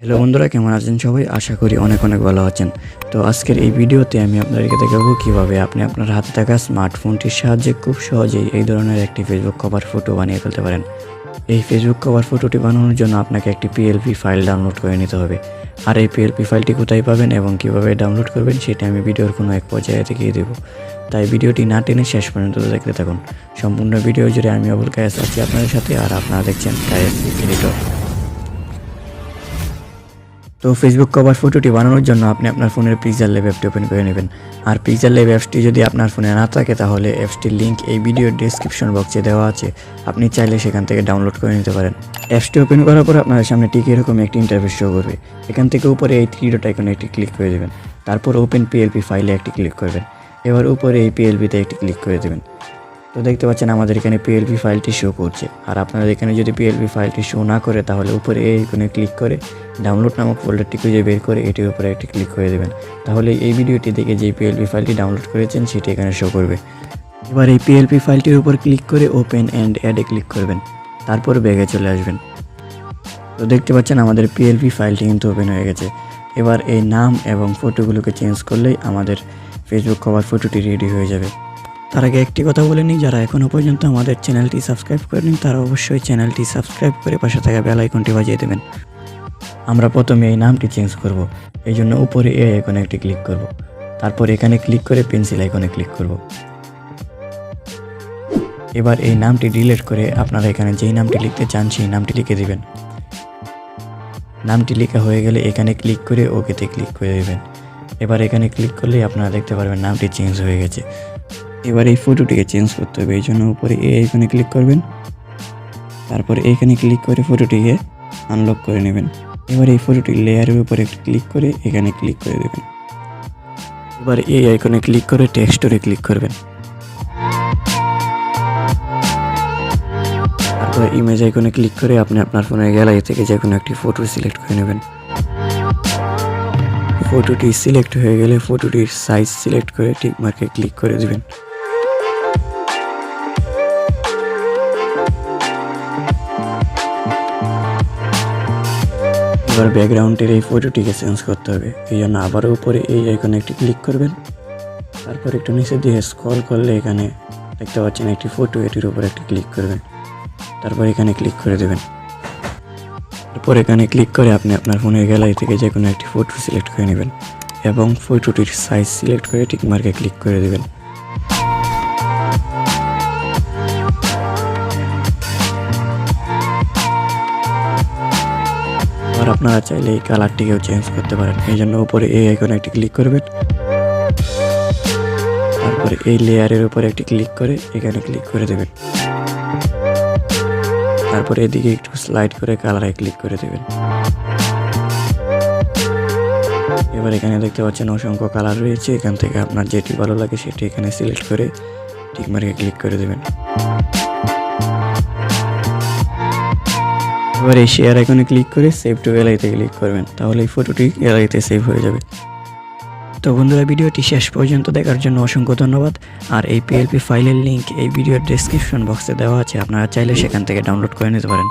Hello বন্ধুরা, কেমন আছেন সবাই? আশা করি অনেক ভালো আছেন। তো আজকের এই ভিডিওতে আমি আপনাদেরকে দেখাবো কিভাবে আপনি আপনার হাতে থাকা স্মার্টফোনটির সাহায্যে খুব সহজেই এই ধরনের একটি ফেসবুক কভার ফটো বানিয়ে ফেলতে পারেন। এই ফেসবুক কভার ফটোটি বানানোর জন্য আপনাকে একটি পিএলপি ফাইল ডাউনলোড করে নিতে হবে। আর এই পিএলপি ফাইলটি কোথায় পাবেন এবং কিভাবে ডাউনলোড করবেন সেটা আমি ভিডিওর কোনো এক পর্যায়ে দেখিয়ে দেবো। তাই ভিডিওটি না টেনে শেষ পর্যন্ত দেখতে থাকুন। সম্পূর্ণ ভিডিও জুড়ে আমি আবুল কায়েস আছি আপনাদের সাথে, আর আপনারা দেখছেন kayeseditor। তো ফেসবুক কভার ফটোটি বানানোর জন্য আপনি আপনার ফোনের Pixellab অ্যাপটি ওপেন করে নেবেন। আর Pixellab অ্যাপসটি যদি আপনার ফোনে না থাকে তাহলে অ্যাপসটির লিঙ্ক এই ভিডিওর ডেসক্রিপশন বক্সে দেওয়া আছে, আপনি চাইলে সেখান থেকে ডাউনলোড করে নিতে পারেন। অ্যাপসটি ওপেন করার পর আপনাদের সামনে ঠিক এরকম একটি ইন্টারফেস শো করবে। এখান থেকে উপরে এই 3 ডট আইকনে একটি ক্লিক করে দেবেন। তারপর ওপেন পিএলপি ফাইলে একটি ক্লিক করবেন। এবার উপরে এই পিএলপিতে একটি ক্লিক করে দেবেন। তো দেখতে পাচ্ছেন আমাদের এখানে পিএলপি ফাইলটি শো করছে। আর আপনাদের এখানে যদি পিএলপি ফাইলটি শো না করে তাহলে উপরে এই আইকনে ক্লিক করে ডাউনলোড নামক ফোল্ডারটি খুঁজে বের করে এটির উপরে একটি ক্লিক করে দেবেন। তাহলে এই ভিডিওটি দেখে যে পিএলপি ফাইলটি ডাউনলোড করেছেন সেটি এখানে শো করবে। এবার এই পিএলপি ফাইলটির উপর ক্লিক করে ওপেন অ্যান্ড অ্যাডে ক্লিক করবেন। তারপর ব্যাগে চলে আসবেন। তো দেখতে পাচ্ছেন আমাদের পিএলপি ফাইলটি কিন্তু ওপেন হয়ে গেছে। এবার এই নাম এবং ফটোগুলোকে চেঞ্জ করলেই আমাদের ফেসবুক কভার ফটোটি রেডি হয়ে যাবে। তার আগে একটি কথা বলে নিই, যারা এখনও পর্যন্ত আমাদের চ্যানেলটি সাবস্ক্রাইব করেনি তারা অবশ্যই চ্যানেলটি সাবস্ক্রাইব করে পাশে থাকা বেল আইকনটি বাজিয়ে দেবেন। আমরা প্রথমে এই নামটি চেঞ্জ করব, এই জন্য উপরে এই আইকনে একটি ক্লিক করব। তারপর এখানে ক্লিক করে পেন্সিল আইকনে ক্লিক করব। এবার এই নামটি ডিলিট করে আপনারা এখানে যেই নামটি লিখতে চান সেই নামটি লিখে দিবেন। নামটি লেখা হয়ে গেলে এখানে ক্লিক করে ওকেতে ক্লিক করে দেবেন। এবার এখানে ক্লিক করলেই আপনারা দেখতে পারবেন নামটি চেঞ্জ হয়ে গেছে। এবার এই ফটোটিকে চেঞ্জ করতে হবে, এই জন্য উপরে এই আইকনে ক্লিক করবেন। তারপর এইখানে ক্লিক করে ফটোটিকে আনলক করে নেবেন। এবার এই ফটোটির লেয়ারের উপরে একটি ক্লিক করে এখানে ক্লিক করে দেবেন। এবার এই আইকনে ক্লিক করে টেক্সচারে ক্লিক করবেন। তারপর ইমেজ আইকনে ক্লিক করে আপনি আপনার ফোনের গ্যালারি থেকে যে কোনো একটি ফটো সিলেক্ট করে নেবেন। ফটোটি সিলেক্ট হয়ে গেলে ফটোটির সাইজ সিলেক্ট করে টিক মার্কে ক্লিক করে দেবেন। এবার ব্যাকগ্রাউন্ডের এই ফটোটিকে চেঞ্জ করতে হবে, এই জন্য আবার উপরে এই আইকনে একটি ক্লিক করবেন। তারপর একটু নিচে দিয়ে স্ক্রল করলে এখানে দেখতে পাচ্ছেন একটি ফটো, এটির উপর একটি ক্লিক করবেন। তারপর এখানে ক্লিক করে দেবেন। তারপর এখানে ক্লিক করে আপনি আপনার ফোনের গ্যালারি থেকে যে কোনো একটি ফটো সিলেক্ট করে নেবেন এবং ফটোটির সাইজ সিলেক্ট করে টিক মার্কে ক্লিক করে দেবেন। আর আপনারা চাইলে এই কালারটিকেও চেঞ্জ করতে পারেন, এই জন্য উপরে এই আইকনে একটি ক্লিক করবেন। তারপরে এই লেয়ারের উপরে একটি ক্লিক করে এখানে ক্লিক করে দেবেন। তারপরে এদিকে একটু স্লাইড করে কালারে ক্লিক করে দেবেন। এবার এখানে দেখতে পাচ্ছেন অসংখ্য কালার রয়েছে, এখান থেকে আপনার যেটি ভালো লাগে সেটি এখানে সিলেক্ট করে টিক মার্কে ক্লিক করে দেবেন। এবার এই শেয়ার আইকনে ক্লিক করে সেভ টু গ্যালারিতে ক্লিক করবেন, তাহলে এই ফটোটি গ্যালারিতে সেভ হয়ে যাবে। তো বন্ধুরা, ভিডিওটি শেষ পর্যন্ত দেখার জন্য অসংখ্য ধন্যবাদ। আর এই পিএলপি ফাইলের লিঙ্ক এই ভিডিওর ডেসক্রিপশন বক্সে দেওয়া আছে, আপনারা চাইলে সেখান থেকে ডাউনলোড করে নিতে পারেন।